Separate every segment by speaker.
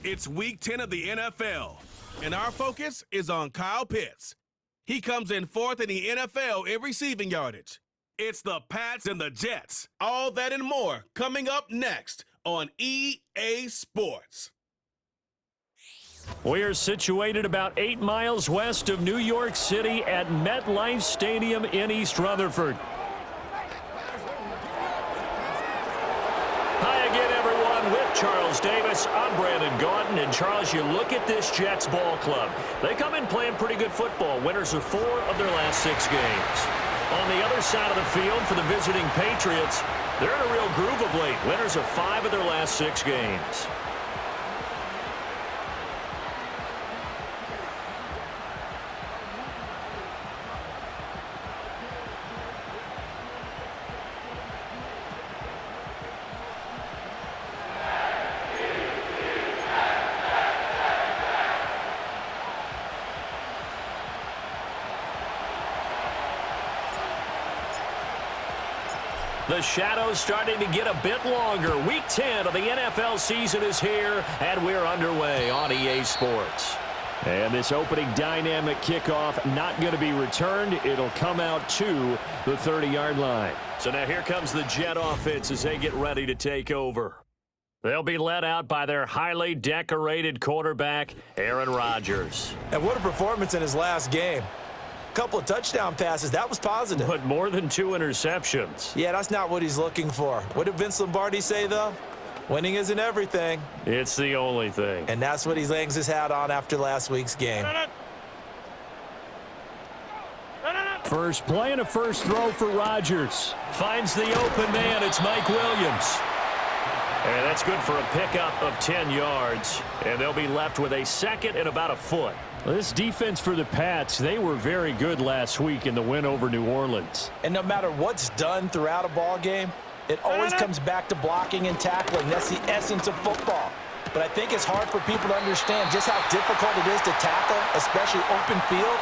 Speaker 1: It's Week 10 of the NFL, and our focus is on Kyle Pitts. He comes in fourth in the NFL in receiving yardage. It's the Pats and the Jets. All that and more coming up next on EA Sports.
Speaker 2: We are situated about 8 miles west of New York City at MetLife Stadium in East Rutherford. Hi again, everyone. With Charles Davis, I'm Brandon Gaudin. And Charles, you look at this Jets ball club. They come in playing pretty good football. Winners of 4 of their last 6 games. On the other side of the field for the visiting Patriots, they're in a real groove of late. Winners of 5 of their last 6 games. The shadow's starting to get a bit longer. Week 10 of the NFL season is here, and we're underway on EA Sports. And this opening dynamic kickoff not going to be returned. It'll come out to the 30-yard line. So now here comes the Jet offense as they get ready to take over. They'll be led out by their highly decorated quarterback, Aaron Rodgers.
Speaker 3: And what a performance in his last game. Couple of touchdown passes. That was positive.
Speaker 2: But more than 2 interceptions.
Speaker 3: Yeah, that's not what he's looking for. What did Vince Lombardi say, though? Winning isn't everything.
Speaker 2: It's the only thing.
Speaker 3: And that's what he hangs his hat on after last week's game.
Speaker 2: First play and a first throw for Rodgers. Finds the open man. It's Mike Williams. And that's good for a pickup of 10 yards. And they'll be left with a second and about a foot. Well, this defense for the Pats, they were very good last week in the win over New Orleans.
Speaker 3: And no matter what's done throughout a ball game, it always comes back to blocking and tackling. That's the essence of football. But I think it's hard for people to understand just how difficult it is to tackle, especially open field.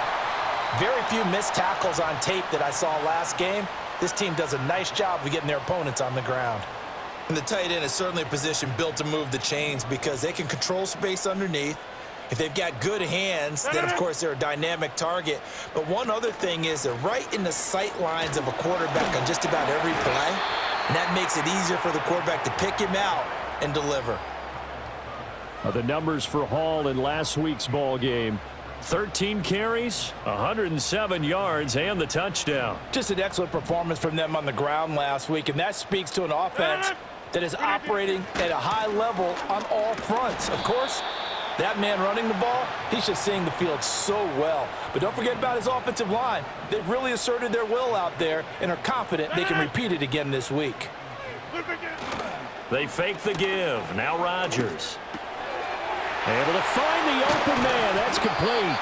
Speaker 3: Very few missed tackles on tape that I saw last game. This team does a nice job of getting their opponents on the ground. And the tight end is certainly a position built to move the chains because they can control space underneath. If they've got good hands, then, of course, they're a dynamic target. But one other thing is they're right in the sight lines of a quarterback on just about every play, and that makes it easier for the quarterback to pick him out and deliver.
Speaker 2: The numbers for Hall in last week's ball game. 13 carries, 107 yards, and the touchdown.
Speaker 3: Just an excellent performance from them on the ground last week, and that speaks to an offense that is operating at a high level on all fronts. Of course, that man running the ball, he's just seeing the field so well. But don't forget about his offensive line. They've really asserted their will out there and are confident they can repeat it again this week.
Speaker 2: They fake the give. Now Rodgers. Able to find the open man. That's complete.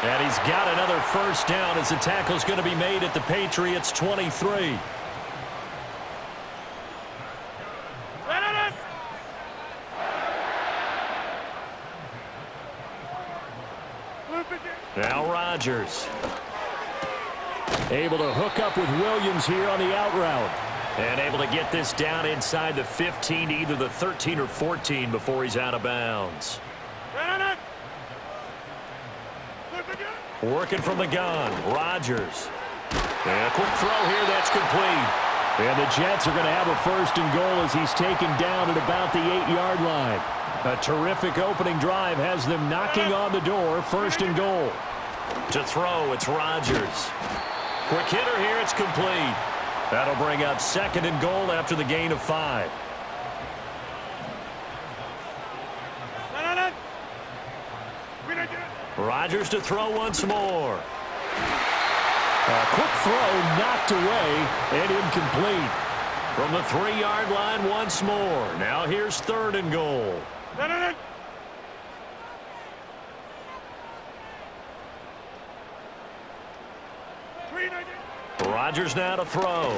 Speaker 2: And he's got another first down as the tackle's going to be made at the Patriots' 23. Now Rodgers. Able to hook up with Williams here on the out route. And able to get this down inside the 15 to either the 13 or 14 before he's out of bounds. Working from the gun. Rodgers. And a quick throw here. That's complete. And the Jets are going to have a first and goal as he's taken down at about the 8-yard line. A terrific opening drive has them knocking on the door. First and goal. To throw, it's Rodgers. Quick hitter here, it's complete. That'll bring up second and goal after the gain of 5. Rodgers to throw once more. A quick throw knocked away and incomplete. From the 3-yard line once more. Now here's third and goal. Rodgers now to throw.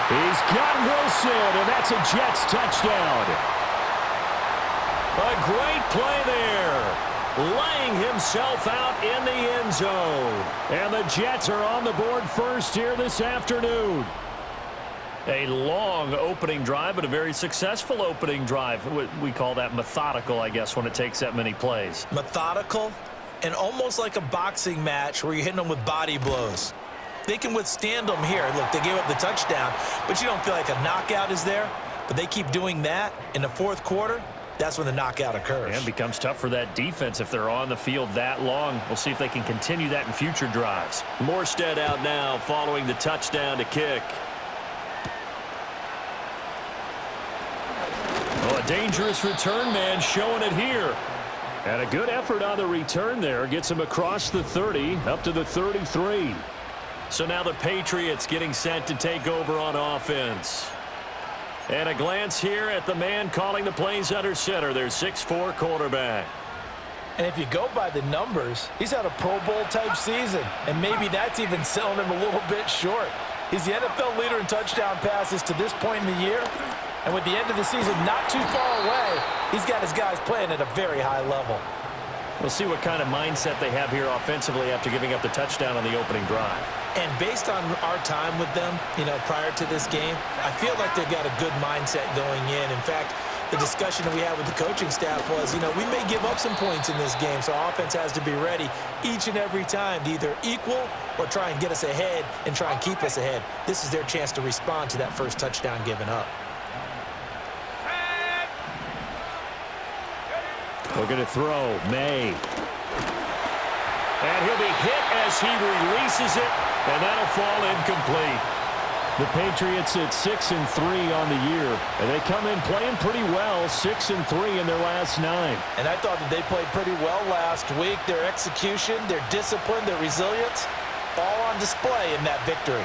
Speaker 2: He's got Wilson, and that's a Jets touchdown. A great play there. Laying himself out in the end zone. And the Jets are on the board first here this afternoon. A long opening drive, but a very successful opening drive. We call that methodical, I guess, when it takes that many plays.
Speaker 3: Methodical and almost like a boxing match where you're hitting them with body blows. They can withstand them here. Look, they gave up the touchdown, but you don't feel like a knockout is there. But they keep doing that in the fourth quarter. That's when the knockout occurs.
Speaker 2: And it becomes tough for that defense if they're on the field that long. We'll see if they can continue that in future drives. Morstead out now following the touchdown to kick. Oh, a dangerous return man showing it here. And a good effort on the return there. Gets him across the 30, up to the 33. So now the Patriots getting set to take over on offense. And a glance here at the man calling the plays under center, their 6'4" quarterback.
Speaker 3: And if you go by the numbers, he's had a Pro Bowl type season. And maybe that's even selling him a little bit short. He's the NFL leader in touchdown passes to this point in the year. And with the end of the season not too far away, he's got his guys playing at a very high level.
Speaker 2: We'll see what kind of mindset they have here offensively after giving up the touchdown on the opening drive.
Speaker 3: And based on our time with them, prior to this game, I feel like they've got a good mindset going in. In fact, the discussion that we had with the coaching staff was, we may give up some points in this game, so our offense has to be ready each and every time to either equal or try and get us ahead and try and keep us ahead. This is their chance to respond to that first touchdown given up.
Speaker 2: Looking to throw, May. And he'll be hit as he releases it, and that'll fall incomplete. The Patriots at 6-3 on the year, and they come in playing pretty well, 6-3 in their last 9.
Speaker 3: And I thought that they played pretty well last week. Their execution, their discipline, their resilience, all on display in that victory.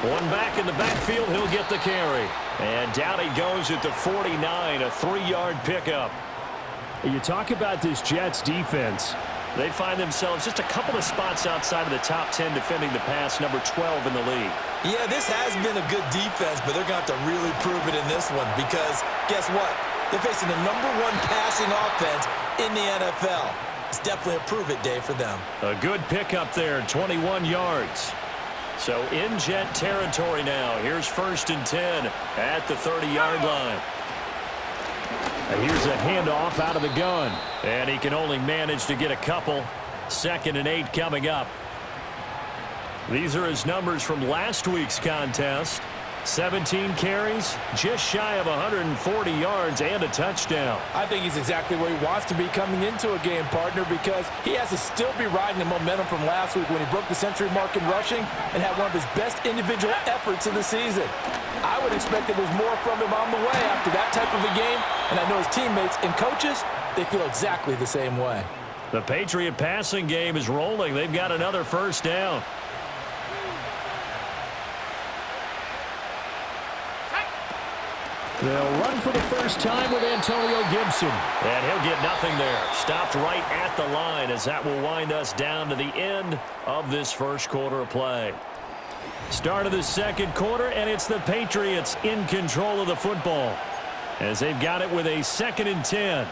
Speaker 2: One back in the backfield, he'll get the carry. And down he goes at the 49, a 3-yard pickup.
Speaker 4: You talk about this Jets defense.
Speaker 2: They find themselves just a couple of spots outside of the top 10 defending the pass, number 12 in the league.
Speaker 3: Yeah, this has been a good defense, but they're going to have to really prove it in this one because guess what? They're facing the number 1 passing offense in the NFL. It's definitely a prove-it day for them.
Speaker 2: A good pickup there, 21 yards. So in Jet territory now. Here's 1st and 10 at the 30-yard line.
Speaker 4: And here's a handoff out of the gun.
Speaker 2: And he can only manage to get a couple. 2nd and 8 coming up. These are his numbers from last week's contest. 17 carries, just shy of 140 yards and a touchdown.
Speaker 3: I think he's exactly where he wants to be coming into a game, partner, because he has to still be riding the momentum from last week when he broke the century mark in rushing and had one of his best individual efforts of the season. I would expect that there's more from him on the way after that type of a game, and I know his teammates and coaches, they feel exactly the same way.
Speaker 2: The Patriot passing game is rolling. They've got another 1st down.
Speaker 4: They'll run for the first time with Antonio Gibson.
Speaker 2: And he'll get nothing there. Stopped right at the line as that will wind us down to the end of this first quarter of play. Start of the second quarter, and it's the Patriots in control of the football as they've got it with a 2nd and 10.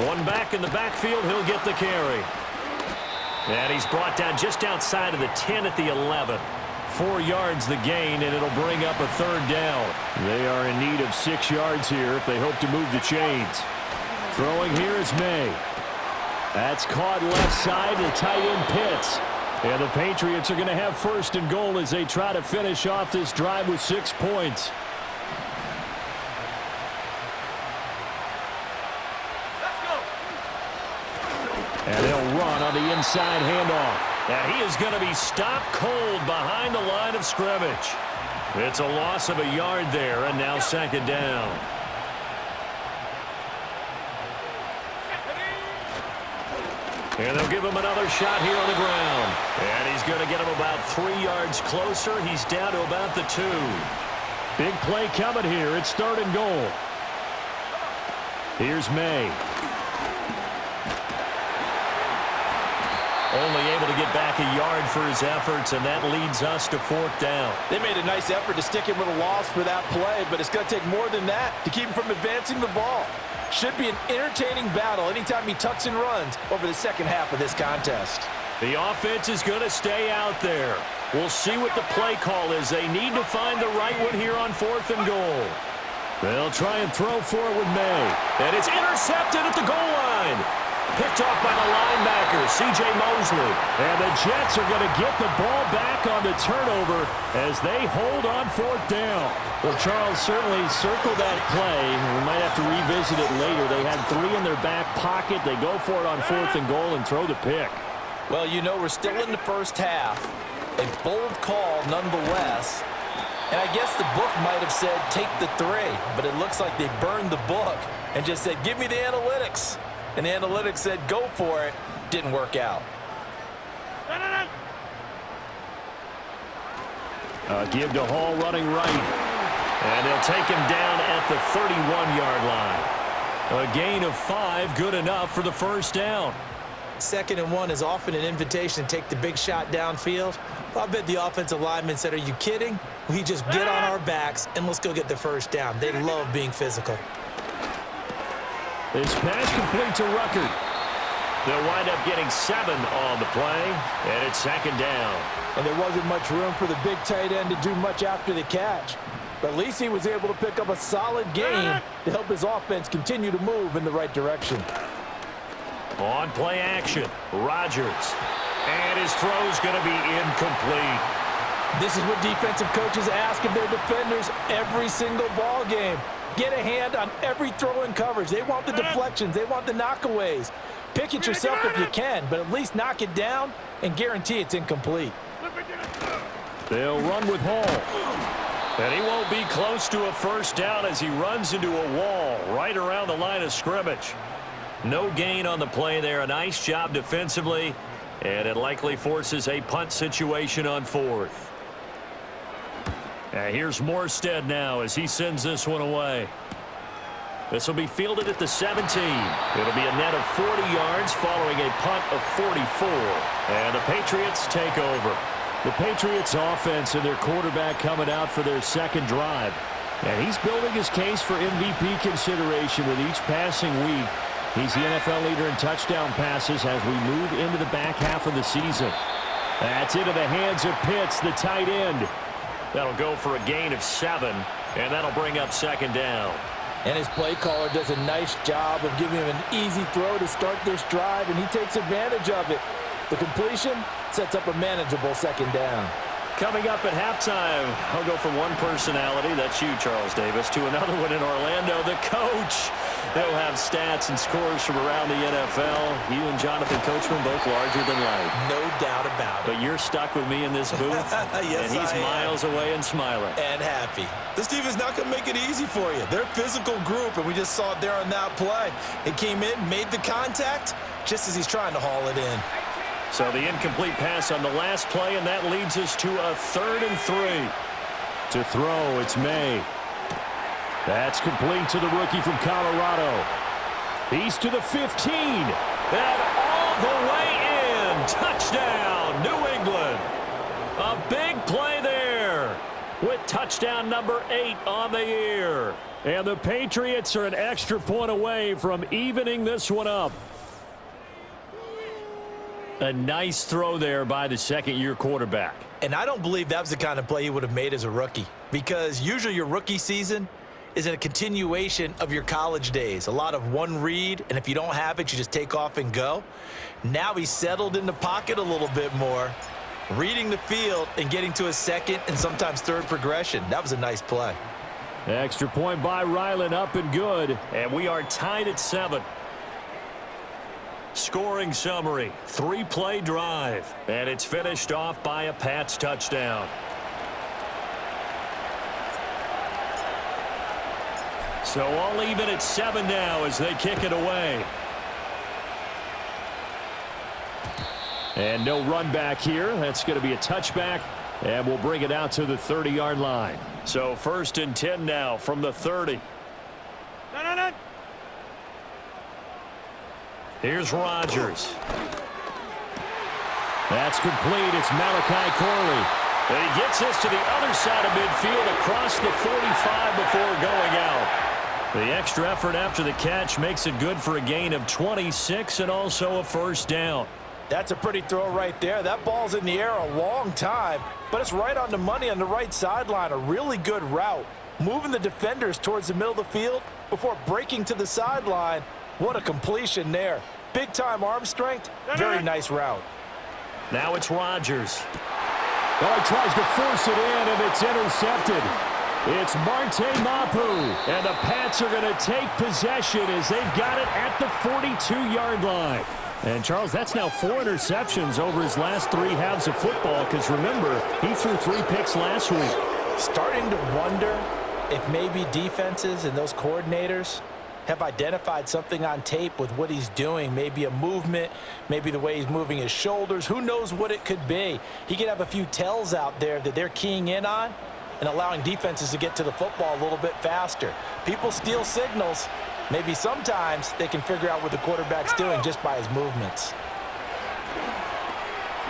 Speaker 2: One back in the backfield, he'll get the carry. And he's brought down just outside of the 10 at the 11. 4 yards the gain, and it'll bring up a 3rd down.
Speaker 4: They are in need of 6 yards here if they hope to move the chains. Throwing here is May. That's caught left side to tight end Pitts. And the Patriots are going to have 1st and goal as they try to finish off this drive with 6 points. And they'll run on the inside handoff.
Speaker 2: And he is going to be stopped cold behind the line of scrimmage. It's a loss of a yard there, and now 2nd down. And they'll give him another shot here on the ground. And he's going to get him about 3 yards closer. He's down to about the 2.
Speaker 4: Big play coming here. It's 3rd and goal. Here's May.
Speaker 2: Only able to get back a yard for his efforts, and that leads us to 4th down.
Speaker 3: They made a nice effort to stick him with a loss for that play, but it's going to take more than that to keep him from advancing the ball. Should be an entertaining battle anytime he tucks and runs over the second half of this contest.
Speaker 2: The offense is going to stay out there. We'll see what the play call is. They need to find the right one here on 4th and goal.
Speaker 4: They'll try and throw for it with May.
Speaker 2: And it's intercepted at the goal line. Picked off by the linebacker, C.J. Mosley.
Speaker 4: And the Jets are going to get the ball back on the turnover as they hold on 4th down. Well, Charles, certainly circle that play. We might have to revisit it later. They had 3 in their back pocket. They go for it on 4th and goal and throw the pick.
Speaker 3: Well, you know, we're still in the first half. A bold call nonetheless. And I guess the book might have said take the 3, but it looks like they burned the book and just said give me the analytics. And the analytics said go for it. Didn't work out.
Speaker 4: Give to Hall running right.
Speaker 2: And they'll take him down at the 31-yard line. A gain of 5, good enough for the first down.
Speaker 3: 2nd and 1 is often an invitation to take the big shot downfield. I bet the offensive lineman said, are you kidding? We just get on our backs and let's go get the first down. They love being physical.
Speaker 4: This pass complete to Ruckert.
Speaker 2: They'll wind up getting 7 on the play, and it's 2nd down.
Speaker 3: And there wasn't much room for the big tight end to do much after the catch. But at least he was able to pick up a solid gain to help his offense continue to move in the right direction.
Speaker 2: On play action, Rodgers. And his throw's going to be incomplete.
Speaker 3: This is what defensive coaches ask of their defenders every single ball game. Get a hand on every throw in coverage. They want the deflections. They want the knockaways. Pick it yourself if you can, but at least knock it down and guarantee it's incomplete.
Speaker 4: They'll run with Hall.
Speaker 2: And he won't be close to a first down as he runs into a wall right around the line of scrimmage. No gain on the play there. A nice job defensively, and it likely forces a punt situation on 4th. And here's Morstead now as he sends this one away. This will be fielded at the 17. It'll be a net of 40 yards following a punt of 44. And the Patriots take over.
Speaker 4: The Patriots offense and their quarterback coming out for their second drive. And he's building his case for MVP consideration with each passing week. He's the NFL leader in touchdown passes as we move into the back half of the season. That's into the hands of Pitts, the tight end.
Speaker 2: That'll go for a gain of 7, and that'll bring up 2nd down.
Speaker 3: And his play caller does a nice job of giving him an easy throw to start this drive, and he takes advantage of it. The completion sets up a manageable 2nd down.
Speaker 2: Coming up at halftime, I'll go from one personality, that's you, Charles Davis, to another one in Orlando, the coach. He'll have stats and scores from around the NFL. You and Jonathan Coachman both larger than life.
Speaker 3: No doubt about it.
Speaker 2: But you're stuck with me in this booth,
Speaker 3: yes,
Speaker 2: and he's miles away and smiling.
Speaker 3: And happy. This team is not going to make it easy for you. They're a physical group, and we just saw it there on that play. It came in, made the contact, just as he's trying to haul it in.
Speaker 2: So the incomplete pass on the last play, and that leads us to a 3rd and 3.
Speaker 4: To throw, it's May. That's complete to the rookie from Colorado. He's to the 15.
Speaker 2: And all the way in. Touchdown, New England. A big play there with touchdown number 8 on the year.
Speaker 4: And the Patriots are an extra point away from evening this one up.
Speaker 2: A nice throw there by the second-year quarterback.
Speaker 3: And I don't believe that was the kind of play he would have made as a rookie, because usually your rookie season is a continuation of your college days. A lot of one read, and if you don't have it, you just take off and go. Now he's settled in the pocket a little bit more, reading the field and getting to a second and sometimes third progression. That was a nice play.
Speaker 4: Extra point by Ryland, up and good.
Speaker 2: And we are tied at 7. Scoring summary, 3-play drive, and it's finished off by a Pats touchdown. So all even at 7 now as they kick it away.
Speaker 4: And no run back here. That's going to be a touchback, and we'll bring it out to the 30-yard line.
Speaker 2: So 1st and 10 now from the 30. Here's Rodgers.
Speaker 4: That's complete. It's Malachi Corley.
Speaker 2: And he gets this to the other side of midfield across the 45 before going out. The extra effort after the catch makes it good for a gain of 26 and also a first down.
Speaker 3: That's a pretty throw right there. That ball's in the air a long time, but it's right on the money on the right sideline. A really good route. Moving the defenders towards the middle of the field before breaking to the sideline. What a completion there. Big-time arm strength. Very nice route.
Speaker 2: Now it's Rodgers.
Speaker 4: Well, he tries to force it in, and it's intercepted. It's Marte Mapu, and the Pats are going to take possession as they've got it at the 42-yard line. And, Charles, that's now 4 interceptions over his last 3 halves of football because, remember, he threw 3 picks last week.
Speaker 3: Starting to wonder if maybe defenses and those coordinators have identified something on tape with what he's doing. Maybe a movement, maybe the way he's moving his shoulders. Who knows what it could be? He could have a few tells out there that they're keying in on and allowing defenses to get to the football a little bit faster. People steal signals. Maybe sometimes they can figure out what the quarterback's doing just by his movements.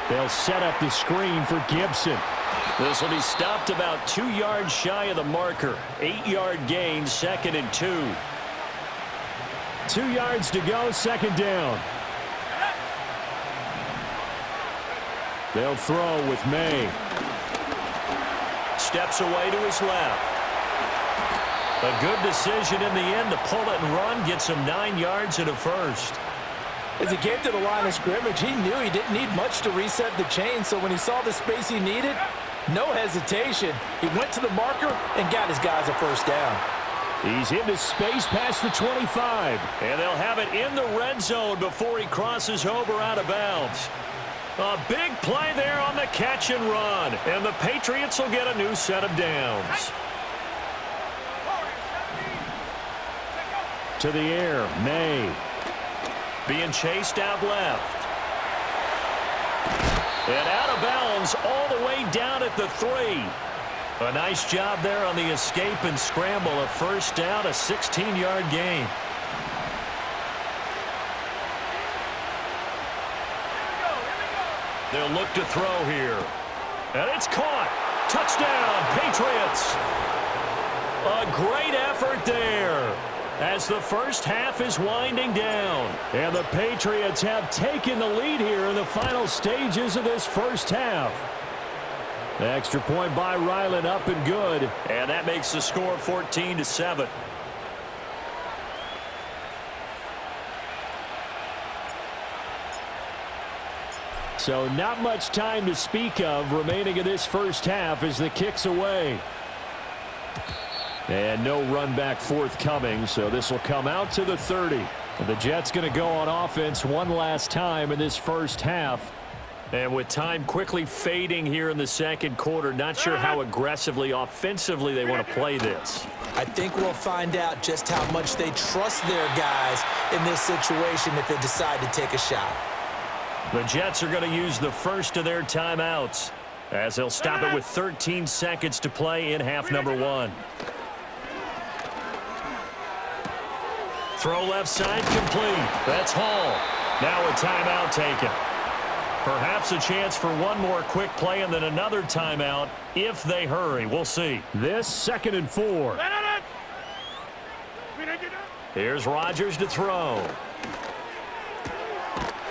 Speaker 4: They'll set up the screen for Gibson.
Speaker 2: This will be stopped about 2 yards shy of the marker. 8-yard gain, 2nd and 2.
Speaker 4: 2 yards to go, 2nd down. They'll throw with May.
Speaker 2: Steps away to his left. A good decision in the end to pull it and run, gets him 9 yards and a first.
Speaker 3: As he came to the line of scrimmage, he knew he didn't need much to reset the chain, so when he saw the space he needed, no hesitation. He went to the marker and got his guys a first down.
Speaker 4: He's into space past the 25.
Speaker 2: And they'll have it in the red zone before he crosses over out of bounds. A big play there on the catch and run. And the Patriots will get a new set of downs.
Speaker 4: To the air, May.
Speaker 2: Being chased out left. And out of bounds all the way down at the 3. A nice job there on the escape and scramble. A first down, a 16-yard gain. They'll look to throw here. And it's caught. Touchdown, Patriots. A great effort there as the first half is winding down.
Speaker 4: And the Patriots have taken the lead here in the final stages of this first half. Extra point by Ryland, up and good.
Speaker 2: And that makes the score 14-7.
Speaker 4: So not much time to speak of remaining in this first half as the kick's away. And no run back forthcoming, so this will come out to the 30. And the Jets going to go on offense one last time in this first half.
Speaker 2: And with time quickly fading here in the second quarter, not sure how aggressively, offensively they want to play this.
Speaker 3: I think we'll find out just how much they trust their guys in this situation if they decide to take a shot.
Speaker 2: The Jets are going to use the first of their timeouts as they'll stop it with 13 seconds to play in half number 1. Throw left side complete. That's Hall. Now a timeout taken. Perhaps a chance for one more quick play and then another timeout if they hurry. We'll see.
Speaker 4: This 2nd and 4.
Speaker 2: Here's Rodgers to throw.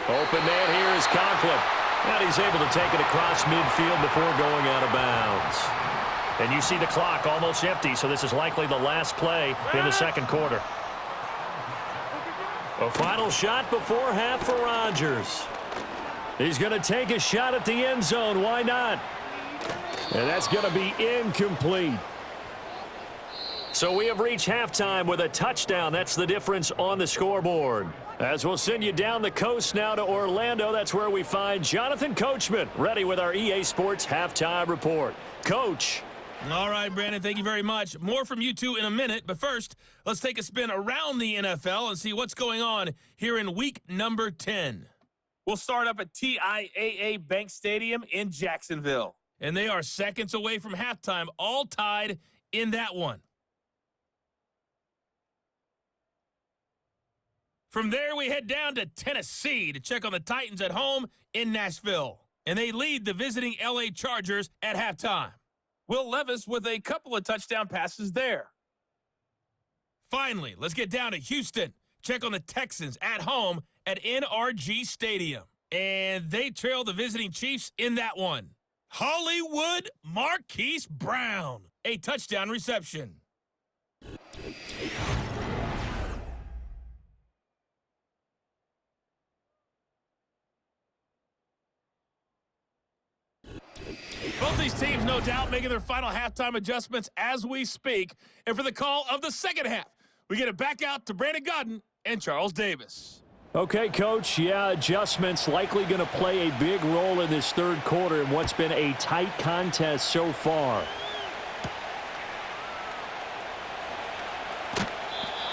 Speaker 2: Open man here is Conklin. And he's able to take it across midfield before going out of bounds. And you see the clock almost empty, so this is likely the last play in the second quarter. A final shot before half for Rodgers.
Speaker 4: He's going to take a shot at the end zone. Why not? And that's going to be incomplete.
Speaker 2: So we have reached halftime with a touchdown. That's the difference on the scoreboard. As we'll send you down the coast now to Orlando, that's where we find Jonathan Coachman ready with our EA Sports Halftime Report. Coach.
Speaker 5: All right, Brandon, thank you very much. More from you two in a minute, but first, let's take a spin around the NFL and see what's going on here in week number 10.
Speaker 6: We'll start up at TIAA Bank Stadium in Jacksonville.
Speaker 5: And they are seconds away from halftime, all tied in that one. From there, we head down to Tennessee to check on the Titans at home in Nashville. and they lead the visiting L.A. Chargers at halftime.
Speaker 6: Will Levis with a couple of touchdown passes there.
Speaker 5: Finally, let's get down to Houston. Check on the Texans at home at NRG Stadium. And they trail the visiting Chiefs in that one. Hollywood Marquise Brown, a touchdown reception.
Speaker 6: Both these teams, no doubt, making their final halftime adjustments as we speak. And for the call of the second half, we get it back out to Brandon Godden and Charles Davis.
Speaker 4: Okay, Coach. Yeah, adjustments likely going to play a big role in this third quarter in what's been a tight contest so far.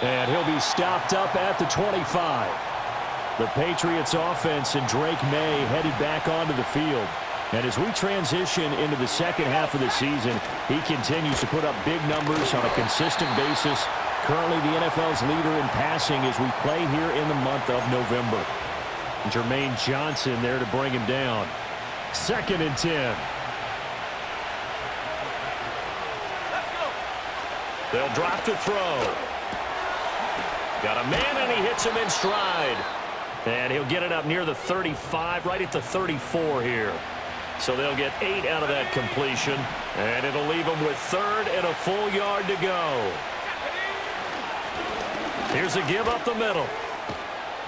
Speaker 4: And he'll be stopped up at the 25. The Patriots offense and Drake May headed back onto the field. And as we transition into the second half of the season, he continues to put up big numbers on a consistent basis. Currently the NFL's leader in passing as we play here in the month of November. Jermaine Johnson there to bring him down. 2nd and 10.
Speaker 2: They'll drop to throw. Got a man, and he hits him in stride. And he'll get it up near the 35, right at the 34 here. So they'll get 8 out of that completion, and it'll leave them with 3rd and a full yard to go. Here's a give up the middle.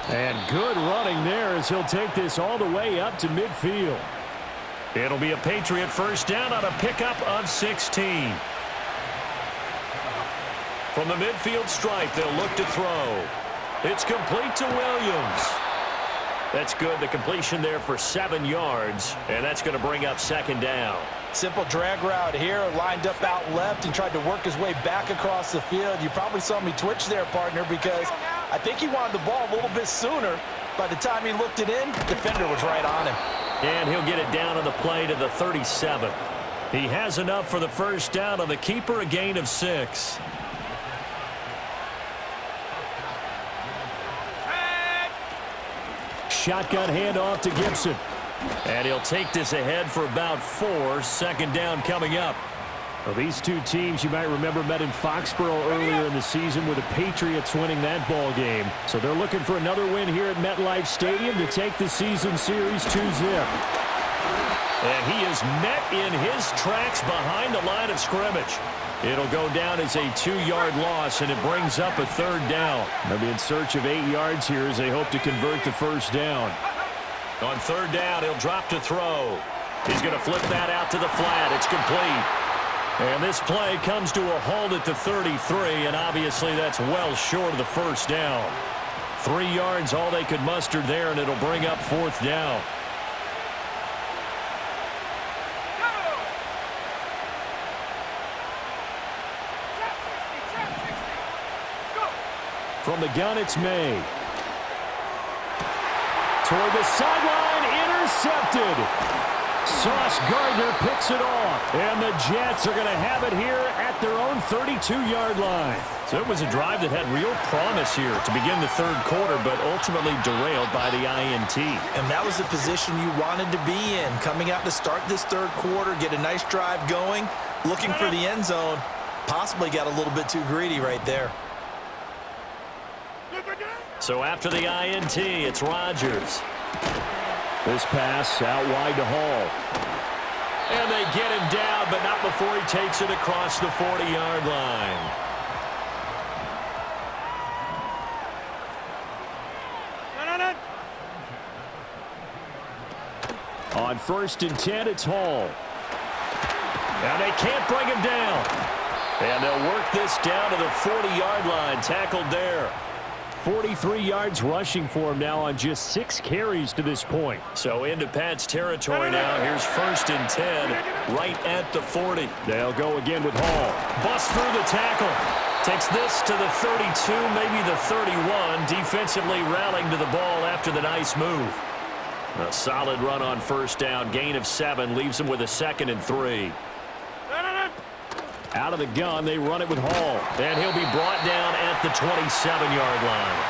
Speaker 4: And good running there as he'll take this all the way up to midfield.
Speaker 2: It'll be a Patriot first down on a pickup of 16. From the midfield stripe, they'll look to throw. It's complete to Williams. That's good. The completion there for 7 yards, and that's going to bring up 2nd down.
Speaker 3: Simple drag route here, lined up out left and tried to work his way back across the field. You probably saw me twitch there, partner, because I think he wanted the ball a little bit sooner. By the time he looked it in, defender was right on him.
Speaker 2: And he'll get it down on the play to the 37. He has enough for the first down on the keeper, a gain of 6.
Speaker 4: Shotgun handoff to Gibson.
Speaker 2: And he'll take this ahead for about 4. 2nd down coming up.
Speaker 4: Well, these two teams, you might remember, met in Foxborough earlier in the season with the Patriots winning that ball game. So they're looking for another win here at MetLife Stadium to take the season series 2-0.
Speaker 2: And he is met in his tracks behind the line of scrimmage. It'll go down as a 2-yard loss, and it brings up a 3rd down.
Speaker 4: They'll be in search of 8 yards here as they hope to convert the first down.
Speaker 2: On 3rd down, he'll drop to throw. He's going to flip that out to the flat. It's complete. And this play comes to a halt at the 33, and obviously that's well short of the first down. 3 yards, all they could muster there, and it'll bring up 4th down.
Speaker 4: From the gun, it's May. Toward the sideline, intercepted. Sauce Gardner picks it off. And the Jets are going to have it here at their own 32-yard line.
Speaker 2: So it was a drive that had real promise here to begin the third quarter, but ultimately derailed by the INT.
Speaker 3: And that was the position you wanted to be in. Coming out to start this third quarter, get a nice drive going, looking for the end zone. Possibly got a little bit too greedy right there.
Speaker 2: So after the INT, it's Rodgers.
Speaker 4: This pass out wide to Hall.
Speaker 2: And they get him down, but not before he takes it across the 40-yard line.
Speaker 4: On 1st and 10, it's Hall.
Speaker 2: And they can't bring him down. And they'll work this down to the 40-yard line, tackled there.
Speaker 4: 43 yards rushing for him now on just 6 carries to this point.
Speaker 2: So into Pat's territory now. Here's 1st and 10, right at the 40.
Speaker 4: They'll go again with Hall.
Speaker 2: Busts through the tackle. Takes this to the 32, maybe the 31. Defensively rallying to the ball after the nice move. A solid run on 1st down. Gain of 7 leaves him with a 2nd and 3.
Speaker 4: Out of the gun, they run it with Hall.
Speaker 2: And he'll be brought down at the 27-yard line.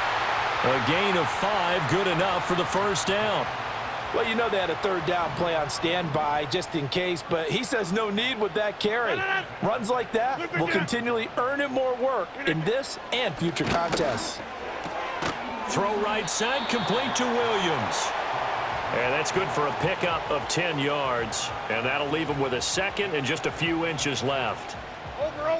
Speaker 2: A gain of 5, good enough for the 1st down.
Speaker 3: Well, you know they had a third down play on standby just in case, but he says no need with that carry. Runs like that will continually earn him more work in this and future contests.
Speaker 2: Throw right side, complete to Williams. And that's good for a pickup of 10 yards. And that'll leave him with a second and just a few inches left.
Speaker 1: Over.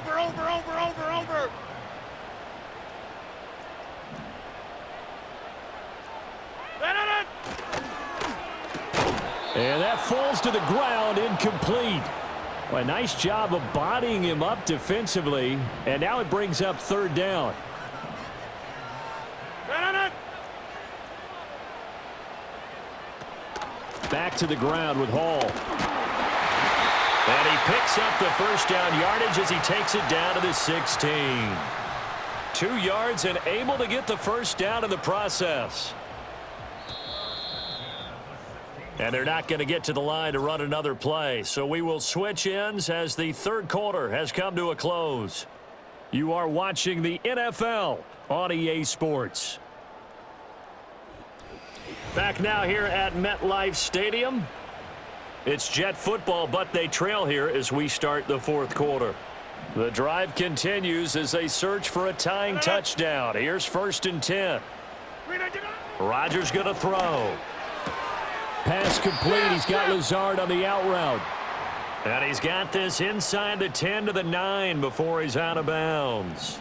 Speaker 4: And that falls to the ground, incomplete. Well, a nice job of bodying him up defensively. And now it brings up third down. Back to the ground with Hall.
Speaker 2: And he picks up the first down yardage as he takes it down to the 16. 2 yards and able to get the first down in the process. And they're not going to get to the line to run another play. So we will switch ends as the third quarter has come to a close. You are watching the NFL on EA Sports. Back now here at MetLife Stadium. It's Jet football, but they trail here as we start the fourth quarter. The drive continues as they search for a tying touchdown. Here's 1st and 10. Rodgers going to throw.
Speaker 4: Pass complete. He's got Lazard on the out route.
Speaker 2: And he's got this inside the 10 to the 9 before he's out of bounds.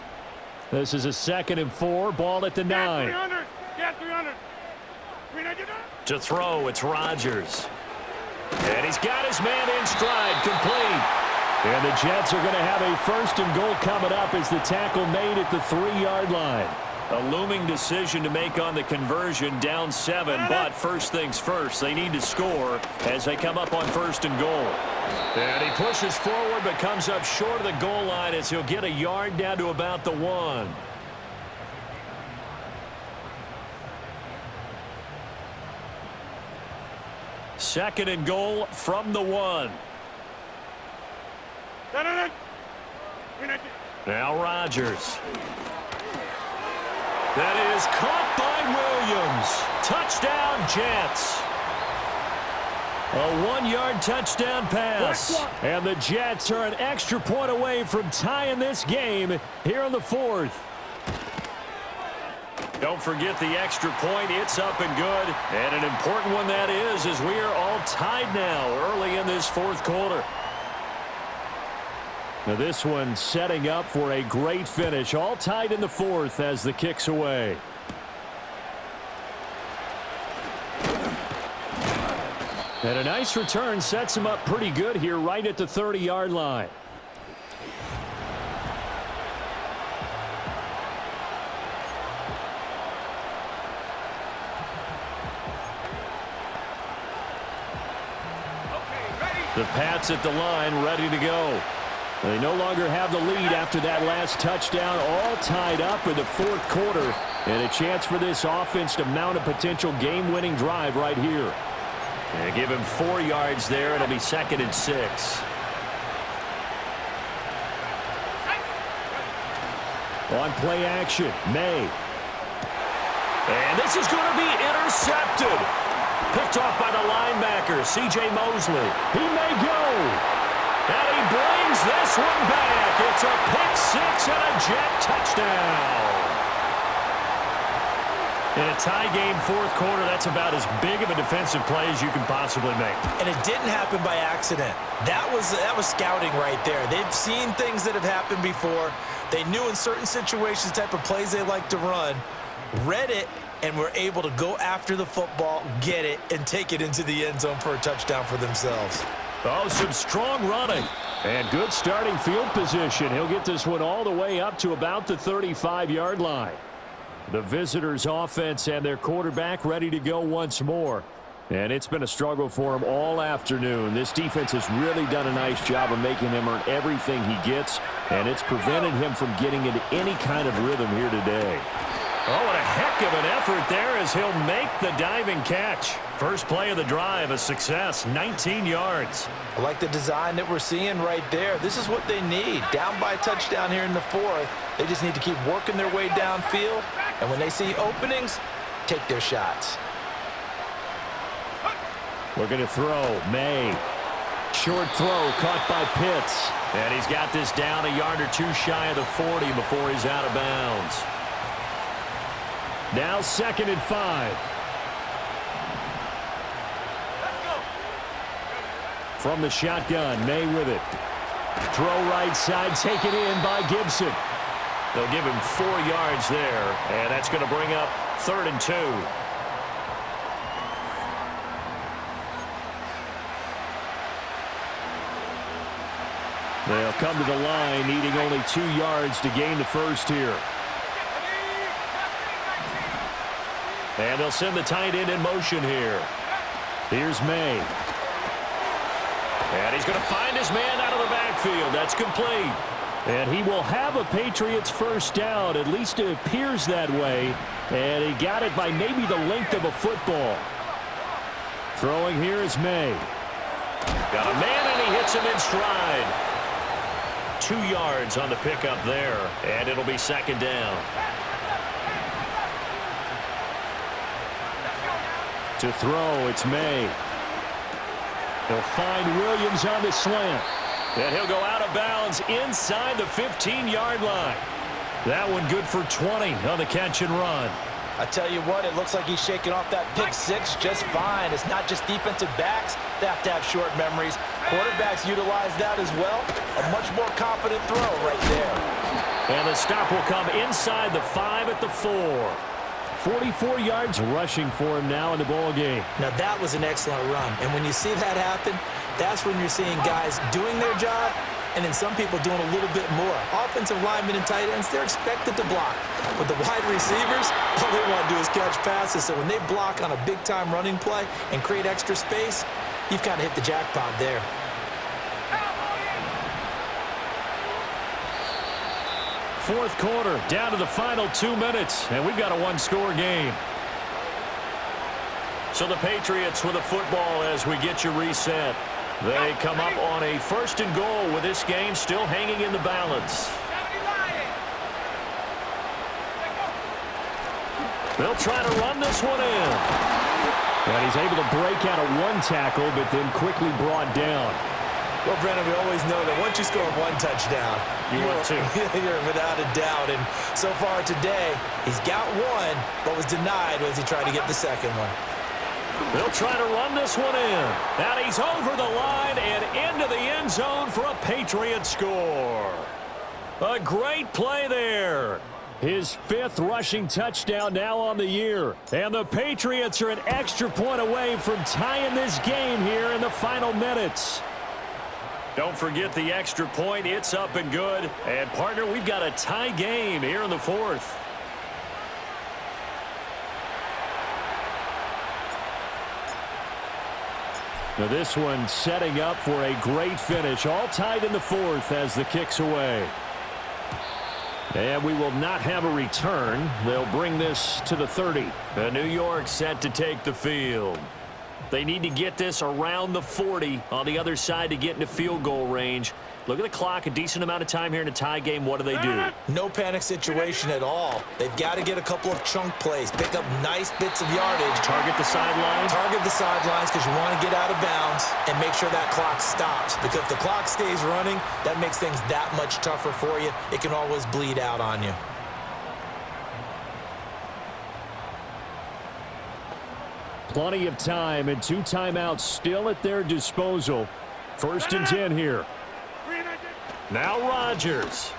Speaker 4: This is a 2nd and 4. Ball at the 9.
Speaker 1: 300.
Speaker 2: To throw, it's Rodgers. And he's got his man in stride, complete.
Speaker 4: And the Jets are going to have a 1st and goal coming up as the tackle made at the 3-yard line.
Speaker 2: A looming decision to make on the conversion, down 7, but first things first, they need to score as they come up on 1st and goal. And he pushes forward but comes up short of the goal line as he'll get a yard down to about the 1. Second and goal from the 1. Now Rodgers. That is caught by Williams. Touchdown, Jets.
Speaker 4: A 1-yard touchdown pass. And the Jets are an extra point away from tying this game here in the 4th.
Speaker 2: Don't forget the extra point. It's up and good. And an important one that is as we are all tied now early in this 4th quarter.
Speaker 4: Now this one setting up for a great finish. All tied in the 4th as the kick's away. And a nice return sets him up pretty good here right at the 30-yard line. The Pats at the line, ready to go. They no longer have the lead after that last touchdown, all tied up in the 4th quarter. And a chance for this offense to mount a potential game-winning drive right here.
Speaker 2: And give him 4 yards there. It'll be 2nd and 6.
Speaker 4: On play action, May.
Speaker 2: And this is going to be intercepted. Picked off by the linebacker, C.J. Mosley.
Speaker 4: He may go.
Speaker 2: And he brings this one back. It's a pick 6 and a Jet touchdown. In a tie game 4th quarter, that's about as big of a defensive play as you can possibly make.
Speaker 3: And it didn't happen by accident. That was scouting right there. They've seen things that have happened before. They knew in certain situations the type of plays they like to run, read it, and were able to go after the football, get it, and take it into the end zone for a touchdown for themselves.
Speaker 2: Oh, some strong running.
Speaker 4: And good starting field position. He'll get this one all the way up to about the 35-yard line. The visitors' offense and their quarterback ready to go once more. And it's been a struggle for him all afternoon. This defense has really done a nice job of making him earn everything he gets, and it's prevented him from getting into any kind of rhythm here today.
Speaker 2: Oh, what a heck of an effort there as he'll make the diving catch. First play of the drive, a success, 19 yards.
Speaker 3: I like the design that we're seeing right there. This is what they need. Down by a touchdown here in the 4th. They just need to keep working their way downfield. And when they see openings, take their shots.
Speaker 4: Looking to throw. May. Short throw caught by Pitts.
Speaker 2: And he's got this down a yard or two shy of the 40 before he's out of bounds.
Speaker 4: Now 2nd and 5. From the shotgun, May with it. Throw right side, taken in by Gibson.
Speaker 2: They'll give him 4 yards there, and that's going to bring up 3rd and 2.
Speaker 4: They'll come to the line, needing only 2 yards to gain the first here.
Speaker 2: And they'll send the tight end in motion here.
Speaker 4: Here's May.
Speaker 2: And he's going to find his man out of the backfield. That's complete.
Speaker 4: And he will have a Patriots first down. At least it appears that way. And he got it by maybe the length of a football. Throwing here is May.
Speaker 2: Got a man, and he hits him in stride. 2 yards on the pickup there, and it'll be 2nd down.
Speaker 4: To throw, it's May. He'll find Williams on the slant.
Speaker 2: And he'll go out of bounds inside the 15-yard line.
Speaker 4: That one good for 20 on the catch and run.
Speaker 3: I tell you what, it looks like he's shaking off that pick six just fine. It's not just defensive backs that have to have short memories. Quarterbacks utilize that as well. A much more confident throw right there.
Speaker 2: And the stop will come inside the 5 at the 4.
Speaker 4: 44 yards rushing for him now in the ball game.
Speaker 3: Now that was an excellent run. And when you see that happen, that's when you're seeing guys doing their job and then some people doing a little bit more. Offensive linemen and tight ends, they're expected to block. But the wide receivers, all they want to do is catch passes. So when they block on a big-time running play and create extra space, you've kind of hit the jackpot there.
Speaker 4: Fourth quarter, down to the final 2 minutes, and we've got a one-score game.
Speaker 2: So the Patriots with a football as we get you reset. They come up on a 1st and goal with this game still hanging in the balance. They'll try to run this one in.
Speaker 4: And he's able to break out of one tackle, but then quickly brought down.
Speaker 3: Well, Brandon, we always know that once you score one touchdown,
Speaker 2: want two.
Speaker 3: You're without a doubt. And so far today, he's got one, but was denied as he tried to get the second one.
Speaker 2: They'll try to run this one in. And he's over the line and into the end zone for a Patriot score. A great play there.
Speaker 4: His 5th rushing touchdown now on the year. And the Patriots are an extra point away from tying this game here in the final minutes.
Speaker 2: Don't forget the extra point. It's up and good. And, partner, we've got a tie game here in the 4th.
Speaker 4: Now this one setting up for a great finish. All tied in the 4th as the kick's away. And we will not have a return. They'll bring this to the 30.
Speaker 2: New York set to take the field. They need to get this around the 40 on the other side to get into field goal range. Look at the clock, a decent amount of time here in a tie game. What do?
Speaker 3: No panic situation at all. They've got to get a couple of chunk plays, pick up nice bits of yardage.
Speaker 2: Target the sidelines?
Speaker 3: Target the sidelines because you want to get out of bounds and make sure that clock stops. Because if the clock stays running, that makes things that much tougher for you. It can always bleed out on you.
Speaker 4: Plenty of time and 2 timeouts still at their disposal. 1st and 10 here.
Speaker 2: Now Rodgers.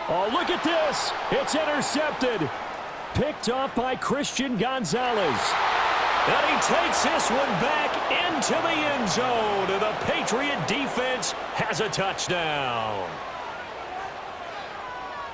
Speaker 4: Oh, look at this. It's intercepted. Picked off by Christian Gonzalez.
Speaker 2: And he takes this one back into the end zone. And the Patriot defense has a touchdown.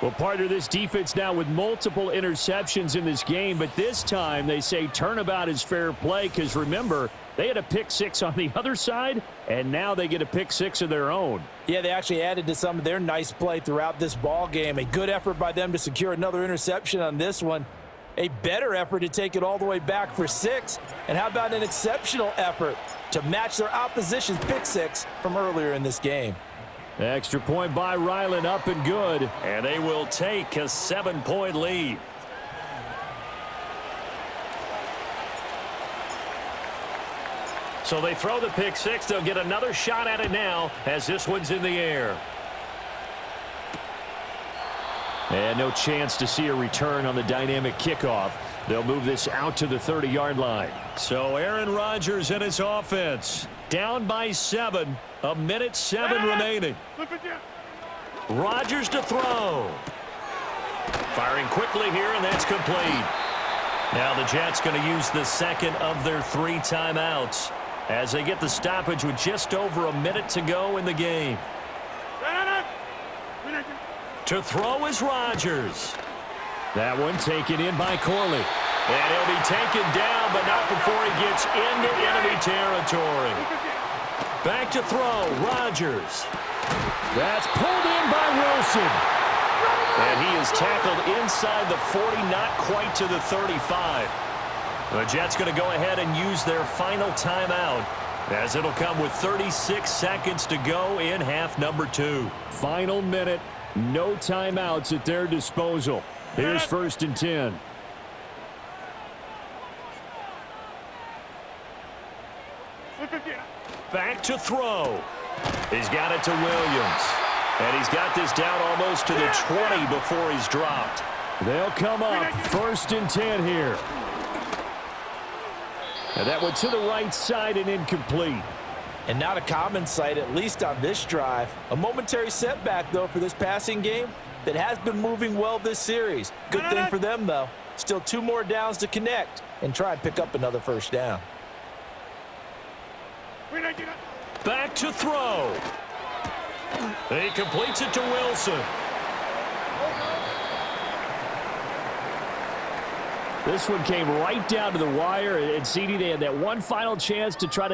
Speaker 4: Well, partner, this defense now with multiple interceptions in this game, but this time they say turnabout is fair play because, remember, they had a pick 6 on the other side, and now they get a pick 6 of their own.
Speaker 3: Yeah, they actually added to some of their nice play throughout this ball game. A good effort by them to secure another interception on this one. A better effort to take it all the way back for 6. And how about an exceptional effort to match their opposition's pick 6 from earlier in this game?
Speaker 4: Extra point by Ryland, up and good.
Speaker 2: And they will take a 7-point lead. So they throw the pick six. They'll get another shot at it now as this one's in the air. And no chance to see a return on the dynamic kickoff. They'll move this out to the 30-yard line. So Aaron Rodgers and his offense down by 7. 1:07 remaining. Rodgers to throw. Firing quickly here, and that's complete. Now the Jets going to use the second of their 3 timeouts as they get the stoppage with just over a minute to go in the game. To throw is Rodgers.
Speaker 4: That one taken in by Corley.
Speaker 2: And he'll be taken down, but not before he gets into enemy territory. Back to throw, Rodgers.
Speaker 4: That's pulled in by Wilson.
Speaker 2: And he is tackled inside the 40, not quite to the 35. The Jets going to go ahead and use their final timeout as it'll come with 36 seconds to go in half number 2.
Speaker 4: Final minute, no timeouts at their disposal. Here's 1st and 10.
Speaker 2: Back to throw. He's got it to Williams. And he's got this down almost to the 20 before he's dropped.
Speaker 4: They'll come up 1st and 10 here. And that one to the right side and incomplete.
Speaker 3: And not a common sight, at least on this drive. A momentary setback, though, for this passing game that has been moving well this series. Good thing for them, though. Still 2 more downs to connect and try and pick up another 1st down.
Speaker 2: Back to throw. He completes it to Wilson.
Speaker 4: This one came right down to the wire, and CD, they had that one final chance to try to